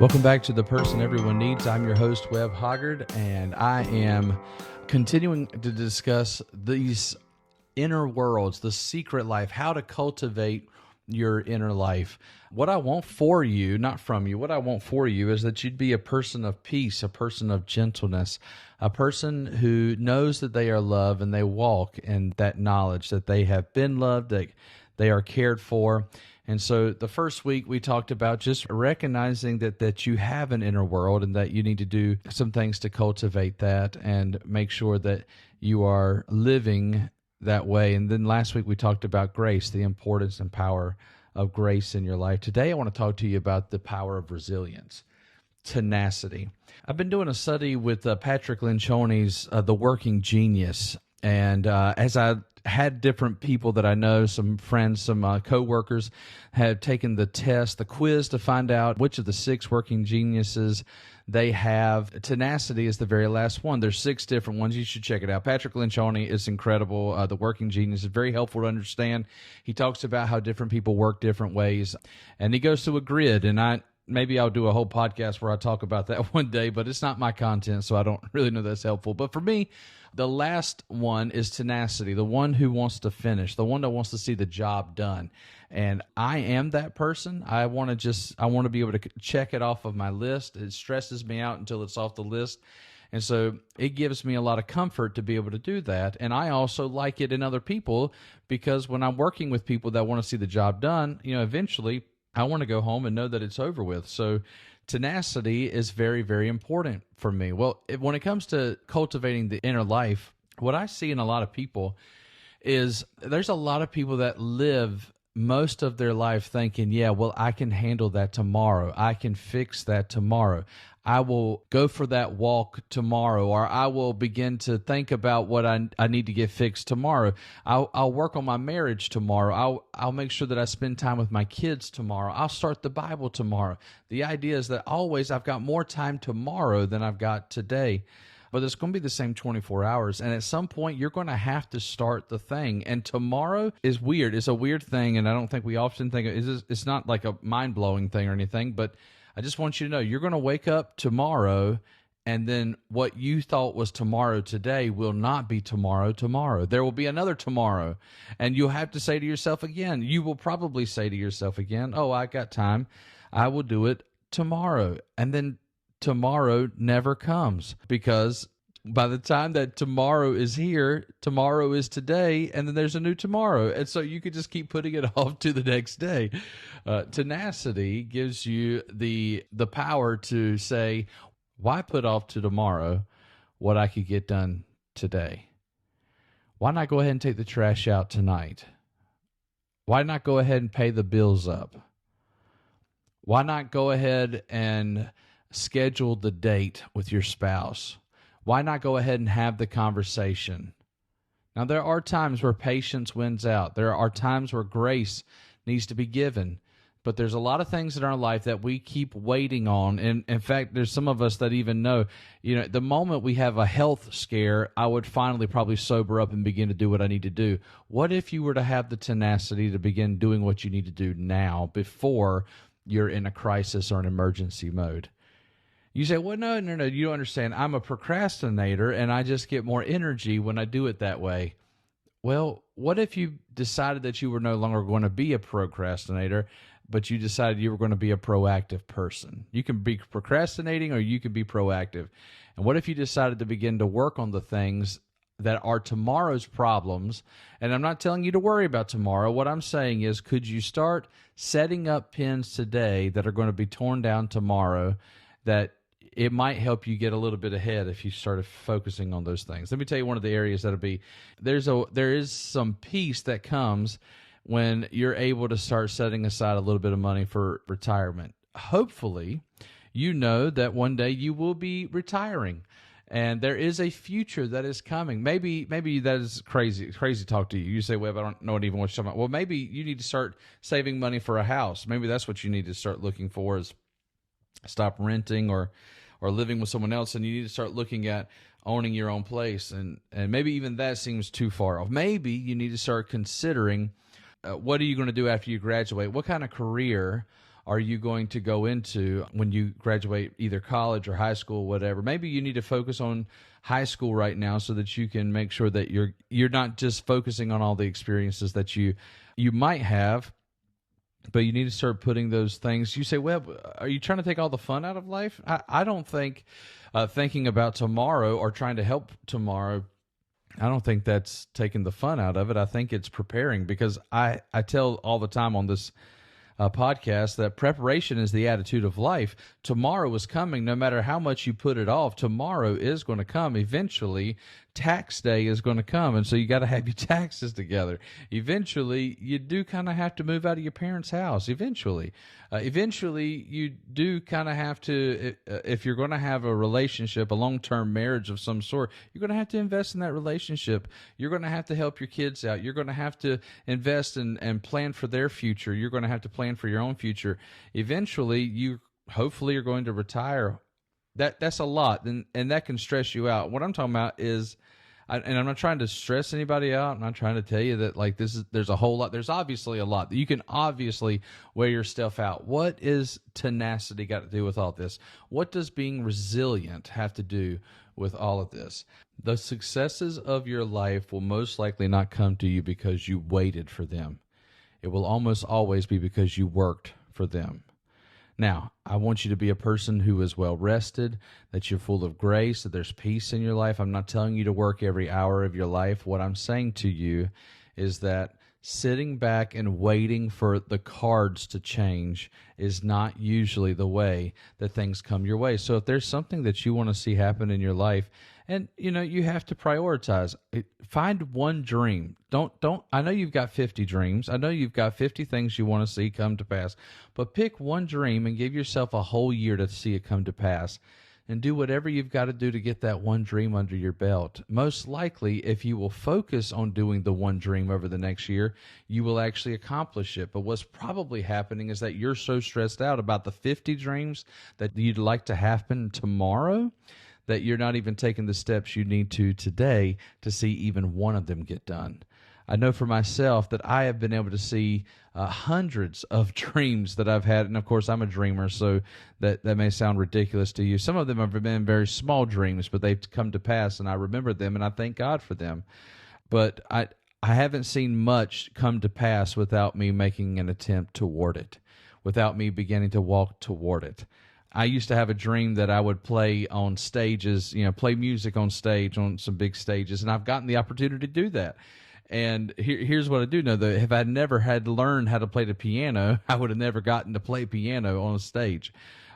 Welcome back to The Person Everyone Needs. I'm your host, Webb Hoggard, and I am continuing to discuss these inner worlds, the secret life, how to cultivate your inner life. What I want for you, not from you, what I want for you is that you'd be a person of peace, a person of gentleness, a person who knows that they are loved and they walk in that knowledge that they have been loved, that they are cared for. And so the first week we talked about just recognizing that you have an inner world and that you need to do some things to cultivate that and make sure that you are living that way. And then last week we talked about grace, the importance and power of grace in your life. Today I want to talk to you about the power of resilience, tenacity. I've been doing a study with Patrick Lencioni's The Working Genius. And as I had different people that I know, some friends, some coworkers, have taken the test, the quiz to find out which of the 6 working geniuses they have. Tenacity is the very last one. There's 6 different ones. You should check it out. Patrick Lencioni is incredible. The Working Genius is very helpful to understand. He talks about how different people work different ways, and he goes through a grid. And maybe I'll do a whole podcast where I talk about that one day, but it's not my content, so I don't really know that's helpful. But for me, the last one is tenacity, the one who wants to finish, the one that wants to see the job done. And I am that person. I want to be able to check it off of my list. It stresses me out until it's off the list. And so it gives me a lot of comfort to be able to do that. And I also like it in other people because when I'm working with people that want to see the job done, eventually I want to go home and know that it's over with. So tenacity is very, very important for me. Well, when it comes to cultivating the inner life, what I see in a lot of people is there's a lot of people that live most of their life thinking, yeah, well, I can handle that tomorrow. I can fix that tomorrow. I will go for that walk tomorrow, or I will begin to think about what I need to get fixed tomorrow. I'll work on my marriage tomorrow. I'll make sure that I spend time with my kids tomorrow. I'll start the Bible tomorrow. The idea is that always I've got more time tomorrow than I've got today. But it's going to be the same 24 hours. And at some point, you're going to have to start the thing. And tomorrow is weird. It's a weird thing, and I don't think we often think it's not like a mind-blowing thing or anything, but I just want you to know you're going to wake up tomorrow, and then what you thought was tomorrow today will not be tomorrow. There will be another tomorrow, and you'll have to say to yourself again, you will probably say to yourself again, oh, I got time. I will do it tomorrow. And then tomorrow never comes because by the time that tomorrow is here, tomorrow is today, and then there's a new tomorrow. And so you could just keep putting it off to the next day. Tenacity gives you the power to say, why put off to tomorrow what I could get done today? Why not go ahead and take the trash out tonight? Why not go ahead and pay the bills up? Why not go ahead and schedule the date with your spouse? Why not go ahead and have the conversation? Now, there are times where patience wins out. There are times where grace needs to be given. But there's a lot of things in our life that we keep waiting on. And in fact, there's some of us that even know, the moment we have a health scare, I would finally probably sober up and begin to do what I need to do. What if you were to have the tenacity to begin doing what you need to do now before you're in a crisis or an emergency mode? You say, well, no, you don't understand. I'm a procrastinator, and I just get more energy when I do it that way. Well, what if you decided that you were no longer going to be a procrastinator, but you decided you were going to be a proactive person? You can be procrastinating or you can be proactive. And what if you decided to begin to work on the things that are tomorrow's problems? And I'm not telling you to worry about tomorrow. What I'm saying is, could you start setting up pins today that are going to be torn down tomorrow, that it might help you get a little bit ahead if you started focusing on those things? Let me tell you one of the areas that'll be, there is some peace that comes when you're able to start setting aside a little bit of money for retirement. Hopefully, you know that one day you will be retiring, and there is a future that is coming. Maybe that is crazy talk to you. You say, well, I don't know even what you're talking about. Well, maybe you need to start saving money for a house. Maybe that's what you need to start looking for, is stop renting or living with someone else, and you need to start looking at owning your own place. And maybe even that seems too far off. Maybe you need to start considering what are you going to do after you graduate? What kind of career are you going to go into when you graduate either college or high school, whatever? Maybe you need to focus on high school right now so that you can make sure that you're not just focusing on all the experiences that you might have, but you need to start putting those things. You say, well, are you trying to take all the fun out of life? I don't think thinking about tomorrow or trying to help tomorrow, I don't think that's taking the fun out of it. I think it's preparing, because I tell all the time on this podcast that preparation is the attitude of life. Tomorrow is coming. No matter how much you put it off, tomorrow is going to come. Eventually, tax day is going to come, and so you got to have your taxes together. Eventually, you do kind of have to move out of your parents' house. Eventually, you do kind of have to, if you're going to have a relationship, a long-term marriage of some sort, you're going to have to invest in that relationship. You're going to have to help your kids out. You're going to have to invest and plan for their future. You're going to have to plan for your own future. Eventually, you hopefully are going to retire. That's a lot, and that can stress you out. What I'm talking about is, and I'm not trying to stress anybody out. I'm not trying to tell you that there's a whole lot. There's obviously a lot. You can obviously wear your stuff out. What is tenacity got to do with all this? What does being resilient have to do with all of this? The successes of your life will most likely not come to you because you waited for them. It will almost always be because you worked for them. Now, I want you to be a person who is well rested, that you're full of grace, that there's peace in your life. I'm not telling you to work every hour of your life. What I'm saying to you is that sitting back and waiting for the cards to change is not usually the way that things come your way. So if there's something that you want to see happen in your life, and you have to prioritize. Find one dream. Don't I know you've got 50 dreams. I know you've got 50 things you want to see come to pass. But pick one dream and give yourself a whole year to see it come to pass. And do whatever you've got to do to get that one dream under your belt. Most likely, if you will focus on doing the one dream over the next year, you will actually accomplish it. But what's probably happening is that you're so stressed out about the 50 dreams that you'd like to happen tomorrow that you're not even taking the steps you need to today to see even one of them get done. I know for myself that I have been able to see hundreds of dreams that I've had. And of course, I'm a dreamer, so that may sound ridiculous to you. Some of them have been very small dreams, but they've come to pass, and I remember them, and I thank God for them. But I haven't seen much come to pass without me making an attempt toward it, without me beginning to walk toward it. I used to have a dream that I would play on stages, play music on stage, on some big stages, and I've gotten the opportunity to do that. And here's what I do know, though. If I'd never had learned how to play the piano, I would have never gotten to play piano on a stage.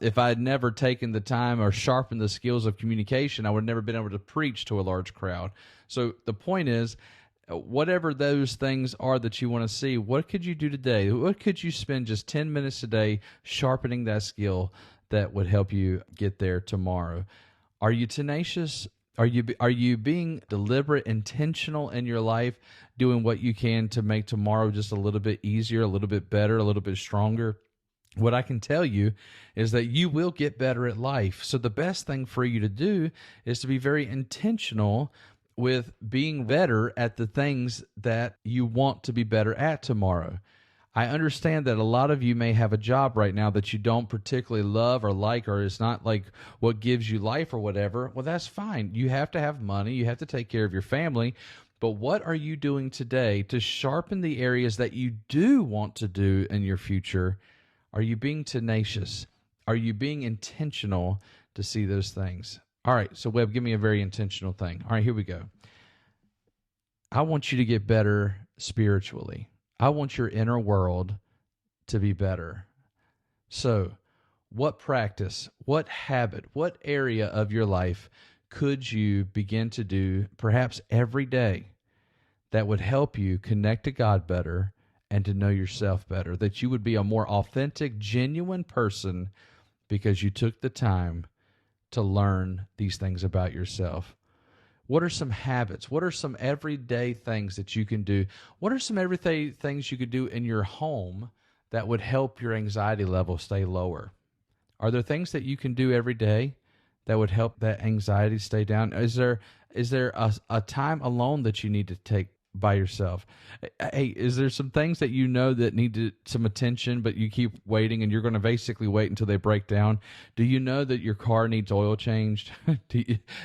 If I had never taken the time or sharpened the skills of communication, I would have never been able to preach to a large crowd. So the point is, whatever those things are that you want to see, what could you do today? What could you spend just 10 minutes a day sharpening that skill that would help you get there tomorrow? Are you tenacious? Are you being deliberate, intentional in your life, doing what you can to make tomorrow just a little bit easier, a little bit better, a little bit stronger? What I can tell you is that you will get better at life. So the best thing for you to do is to be very intentional with being better at the things that you want to be better at tomorrow. I understand that a lot of you may have a job right now that you don't particularly love or like, or it's not like what gives you life or whatever. Well, that's fine. You have to have money. You have to take care of your family. But what are you doing today to sharpen the areas that you do want to do in your future? Are you being tenacious? Are you being intentional to see those things? All right, so Webb, give me a very intentional thing. All right, here we go. I want you to get better spiritually. I want your inner world to be better. So, what practice, what habit, what area of your life could you begin to do perhaps every day that would help you connect to God better and to know yourself better, that you would be a more authentic, genuine person because you took the time to learn these things about yourself? What are some habits? What are some everyday things that you can do? What are some everyday things you could do in your home that would help your anxiety level stay lower? Are there things that you can do every day that would help that anxiety stay down? Is there a time alone that you need to take by yourself. Hey, is there some things that you know that need some attention, but you keep waiting, and you're going to basically wait until they break down? Do you know that your car needs oil changed?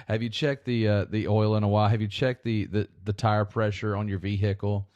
Have you checked the oil in a while? Have you checked the tire pressure on your vehicle?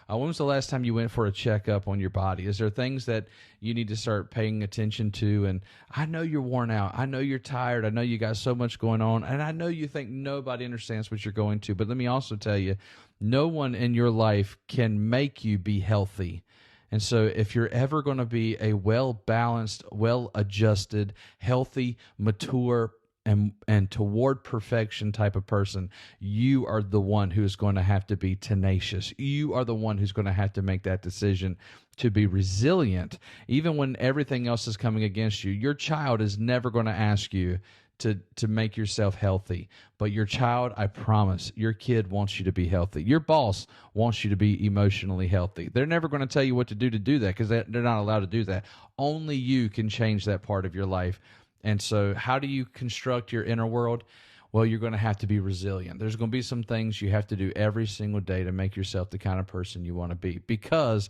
When was the last time you went for a checkup on your body? Is there things that you need to start paying attention to? And I know you're worn out. I know you're tired. I know you got so much going on. And I know you think nobody understands what you're going to. But let me also tell you, no one in your life can make you be healthy. And so if you're ever going to be a well-balanced, well-adjusted, healthy, mature, and toward perfection type of person, you are the one who's going to have to be tenacious. You are the one who's going to have to make that decision to be resilient, even when everything else is coming against you. Your child is never going to ask you to make yourself healthy. But your child, I promise, your kid wants you to be healthy. Your boss wants you to be emotionally healthy. They're never going to tell you what to do that, because they're not allowed to do that. Only you can change that part of your life. And so how do you construct your inner world? Well, you're going to have to be resilient. There's going to be some things you have to do every single day to make yourself the kind of person you want to be. Because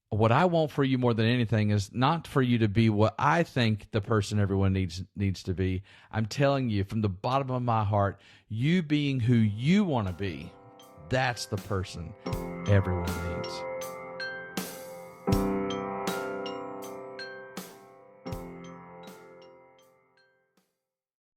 what I want for you more than anything is not for you to be what I think the person everyone needs to be. I'm telling you from the bottom of my heart, you being who you want to be, that's the person everyone needs.